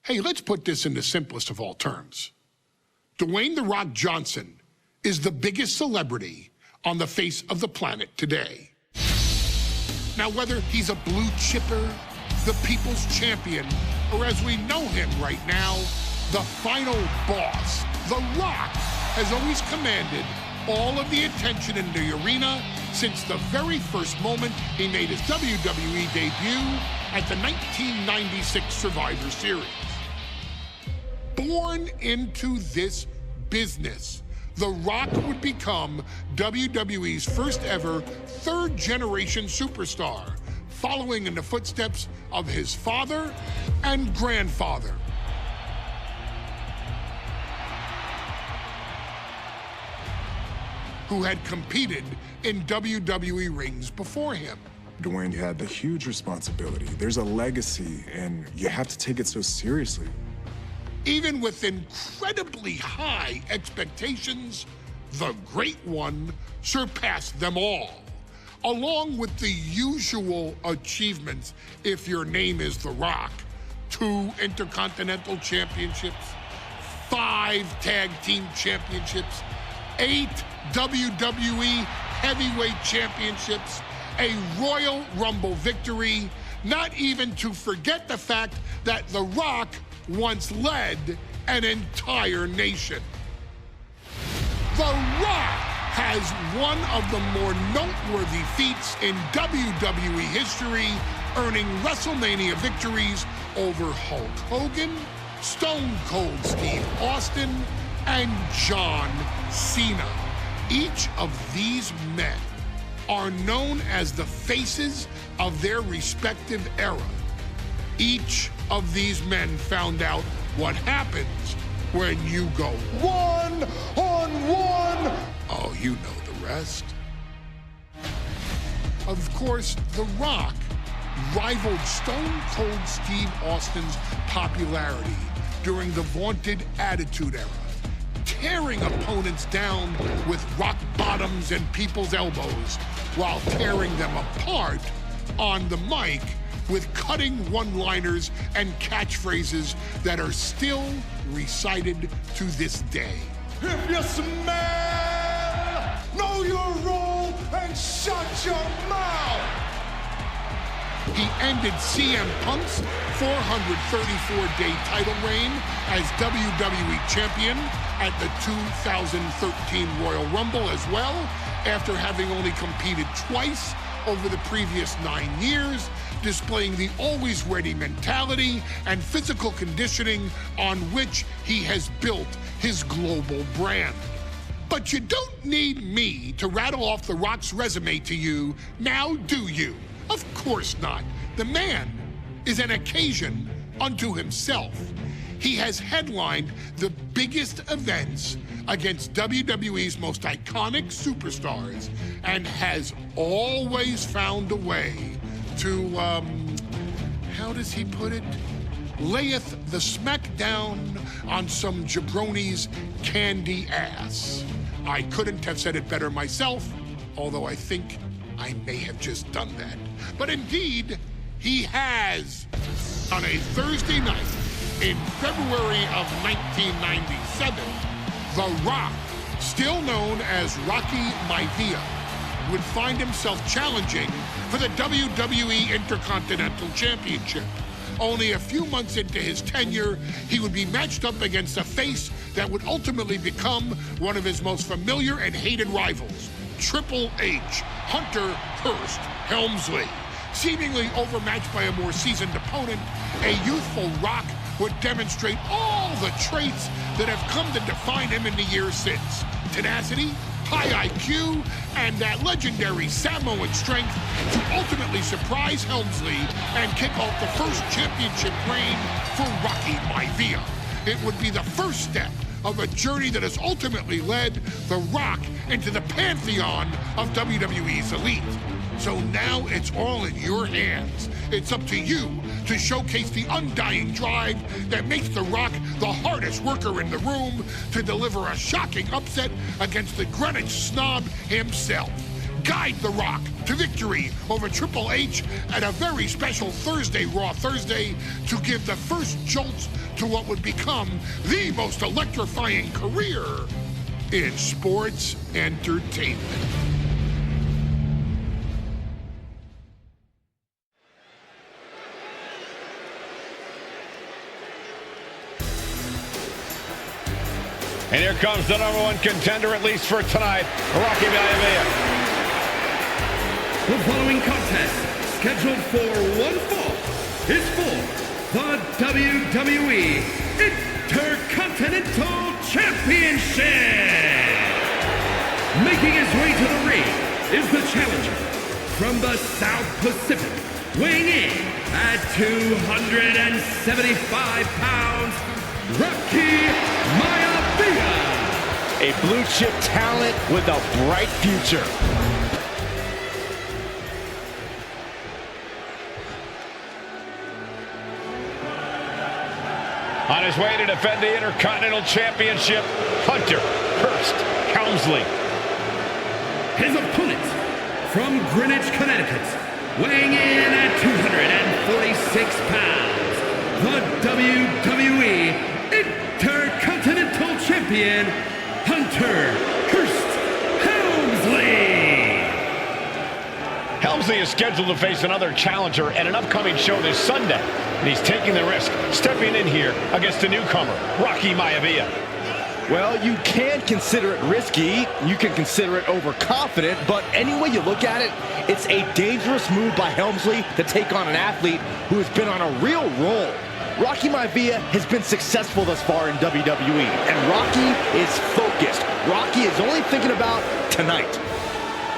Hey, let's put this in the simplest of all terms. Dwayne "The Rock" Johnson is the biggest celebrity on the face of the planet today. Now, whether he's a blue chipper, the people's champion, or as we know him right now, the final boss, The Rock has always commanded all of the attention in the arena since the very first moment he made his WWE debut at the 1996 Survivor Series. Born into this business, The Rock would become WWE's first ever third-generation superstar, following in the footsteps of his father and grandfather. Who had competed in WWE rings before him. Dwayne had the huge responsibility. There's a legacy, and you have to take it so seriously. Even with incredibly high expectations, the Great One surpassed them all, along with the usual achievements if your name is The Rock: 2 Intercontinental Championships, 5 Tag Team Championships, 8 WWE Heavyweight Championships, a Royal Rumble victory, not even to forget the fact that The Rock once led an entire nation. The Rock has one of the more noteworthy feats in WWE history, earning WrestleMania victories over Hulk Hogan, Stone Cold Steve Austin, and John Cena. Each of these men are known as the faces of their respective era. Each of these men found out what happens when you go one-on-one. Oh, you know the rest. Of course, The Rock rivaled Stone Cold Steve Austin's popularity during the vaunted Attitude Era, tearing opponents down with rock bottoms and people's elbows while tearing them apart on the mic with cutting one-liners and catchphrases that are still recited to this day. If you smell, know your role and shut your mouth. He ended CM Punk's 434-day title reign as WWE Champion at the 2013 Royal Rumble as well, after having only competed twice over the previous 9 years, displaying the always-ready mentality and physical conditioning on which he has built his global brand. But you don't need me to rattle off The Rock's resume to you, now do you? Of course not. The man is an occasion unto himself. He has headlined the biggest events against WWE's most iconic superstars and has always found a way to, how does he put it? Layeth the smackdown on some jabroni's candy ass. I couldn't have said it better myself, although I think I may have just done that. But indeed, he has. On a Thursday night in February of 1997, The Rock, still known as Rocky Maivia, would find himself challenging for the WWE Intercontinental Championship. Only a few months into his tenure, he would be matched up against a face that would ultimately become one of his most familiar and hated rivals, Triple H, Hunter Hearst Helmsley. Seemingly overmatched by a more seasoned opponent, a youthful Rock would demonstrate all the traits that have come to define him in the years since: tenacity, high IQ, and that legendary Samoan strength to ultimately surprise Helmsley and kick off the first championship reign for Rocky Maivia. It would be the first step of a journey that has ultimately led The Rock into the pantheon of WWE's elite. So now it's all in your hands. It's up to you to showcase the undying drive that makes The Rock the hardest worker in the room to deliver a shocking upset against the Greenwich snob himself. guide The Rock to victory over Triple H at a very special Thursday, Raw Thursday, to give the first jolts to what would become the most electrifying career in sports entertainment. And here comes the #1 contender, at least for tonight, Rocky Maivia. The following contest, scheduled for one fall, is for the WWE Intercontinental Championship. Making his way to the ring is the challenger from the South Pacific, weighing in at 275 pounds, Rocky Maivia. A blue chip talent with a bright future. On his way to defend the Intercontinental Championship, Hunter Hearst Helmsley. His opponent from Greenwich, Connecticut, weighing in at 246 pounds, the WWE Intercontinental Champion, Hunter Hearst Helmsley. Helmsley is scheduled to face another challenger at an upcoming show this Sunday. And he's taking the risk, stepping in here against a newcomer, Rocky Maivia. Well, you can consider it risky, you can consider it overconfident, but any way you look at it, it's a dangerous move by Helmsley to take on an athlete who has been on a real roll. Rocky Maivia has been successful thus far in WWE, and Rocky is focused. Rocky is only thinking about tonight.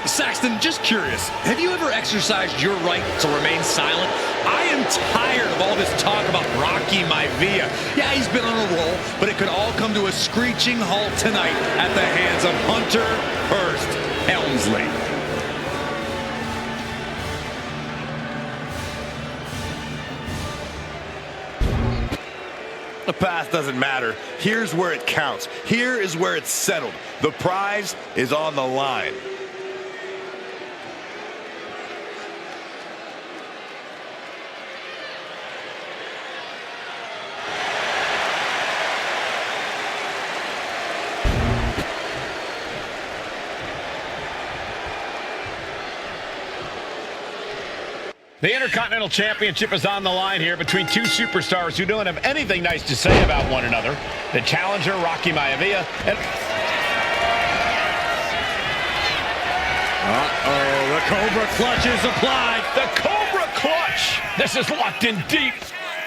Saxton, just curious, have you ever exercised your right to remain silent? I am tired of all this talk about Rocky Maivia. Yeah, he's been on a roll, but it could all come to a screeching halt tonight at the hands of Hunter Hearst Helmsley. The past doesn't matter. Here's where it counts. Here is where it's settled. The prize is on the line. The Intercontinental Championship is on the line here between two superstars who don't have anything nice to say about one another. The challenger, Rocky Maivia, and... Uh-oh, the Cobra Clutch is applied. The Cobra Clutch! This is locked in deep.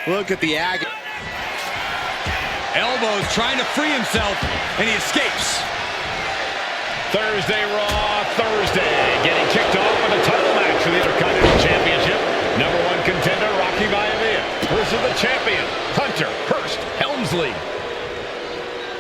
Look at the agony. Elbows trying to free himself, and he escapes. Thursday Raw, Thursday. Getting kicked off with a title match for the Intercontinental Championship. #1 contender, Rocky Maivia, versus the champion, Hunter Hearst Helmsley.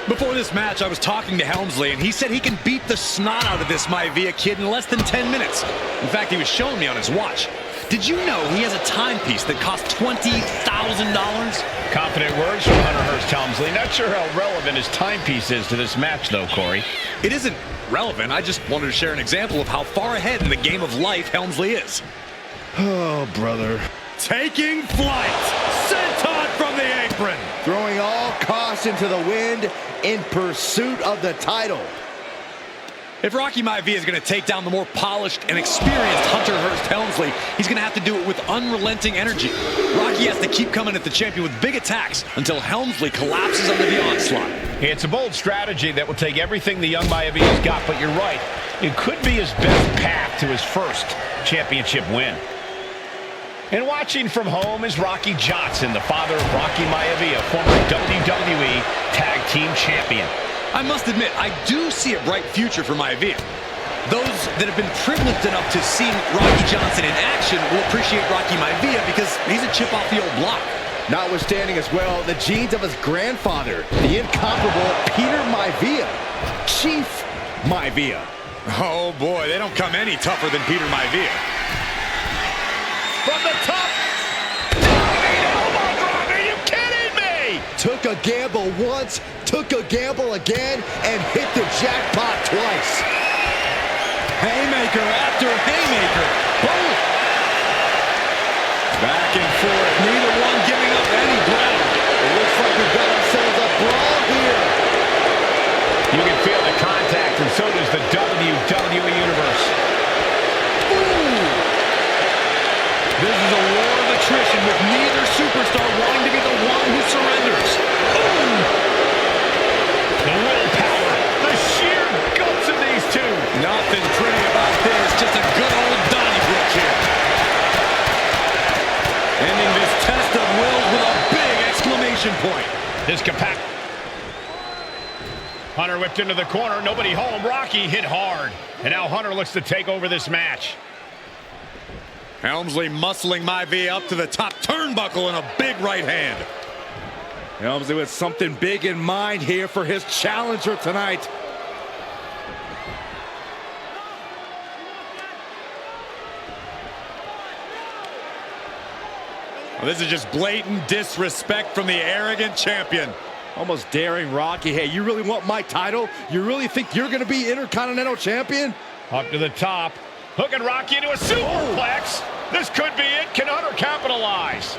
Before this match, I was talking to Helmsley, and he said he can beat the snot out of this Maivia kid in less than 10 minutes. In fact, he was showing me on his watch. Did you know he has a timepiece that costs $20,000? Confident words from Hunter Hearst Helmsley. Not sure how relevant his timepiece is to this match, though, Corey. It isn't relevant. I just wanted to share an example of how far ahead in the game of life Helmsley is. Oh, brother. Taking flight, senton from the apron. Throwing all caution to the wind in pursuit of the title. If Rocky Maivia is going to take down the more polished and experienced Hunter Hearst Helmsley, he's going to have to do it with unrelenting energy. Rocky has to keep coming at the champion with big attacks until Helmsley collapses under the onslaught. It's a bold strategy that will take everything the young Maivia's got, but you're right. It could be his best path to his first championship win. And watching from home is Rocky Johnson, the father of Rocky Maivia, former WWE Tag Team Champion. I must admit, I do see a bright future for Maivia. Those that have been privileged enough to see Rocky Johnson in action will appreciate Rocky Maivia because he's a chip off the old block. Notwithstanding as well, the genes of his grandfather, the incomparable Peter Maivia, Chief Maivia. Oh boy, they don't come any tougher than Peter Maivia. From the top! Elbow drop, are you kidding me? Took a gamble once, took a gamble again, and hit the jackpot twice. Haymaker after haymaker. Boom. Back and forth. Neither one giving up any ground. It looks like we've got ourselves a brawl here. You can feel the contact, and so does the WWE Universe. Ooh. This is a war of attrition with neither superstar wanting to be the one who surrenders. Boom. The willpower, the sheer guts of these two. Nothing pretty about this, just a good old Donnybrook here. Ending this test of wills with a big exclamation point. This compact. Hunter whipped into the corner, nobody home. Rocky hit hard. And now Hunter looks to take over this match. Helmsley muscling Maivia up to the top turnbuckle in a big right hand. Helmsley with something big in mind here for his challenger tonight. Well, this is just blatant disrespect from the arrogant champion. Almost daring Rocky. Hey, you really want my title? You really think you're going to be Intercontinental Champion? Up to the top. Hooking Rocky into a superplex. This could be it. Can Hunter capitalize?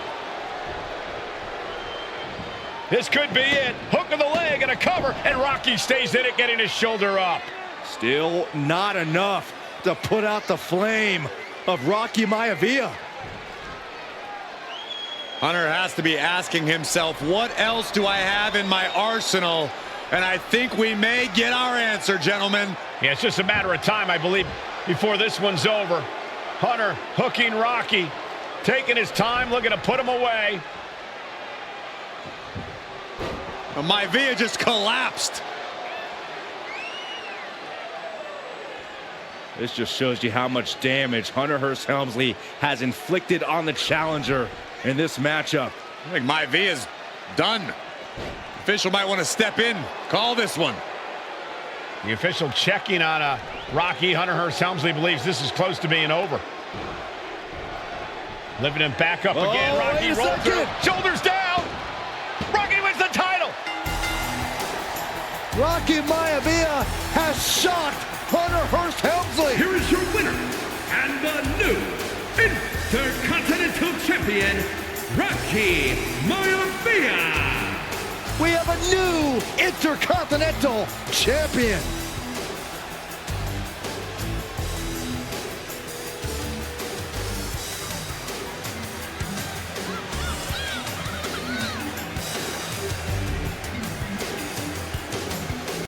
This could be it. Hook of the leg and a cover. And Rocky stays in it, getting his shoulder up. Still not enough to put out the flame of Rocky Maivia. Hunter has to be asking himself, what else do I have in my arsenal? And I think we may get our answer, gentlemen. Yeah, it's just a matter of time, I believe, before this one's over. Hunter hooking Rocky, taking his time, looking to put him away. Maivia just collapsed. This just shows you how much damage Hunter Hearst Helmsley has inflicted on the challenger in this matchup. I think Maivia's done. Official might want to step in, call this one. The official checking on Rocky. Hunter Hearst Helmsley believes this is close to being over. Lifting him back up again. Rocky rolls through. Shoulders down. Rocky wins the title. Rocky Maivia has shocked Hunter Hearst Helmsley. Here is your winner and the new Intercontinental Champion, Rocky Maivia. We have a new Intercontinental Champion.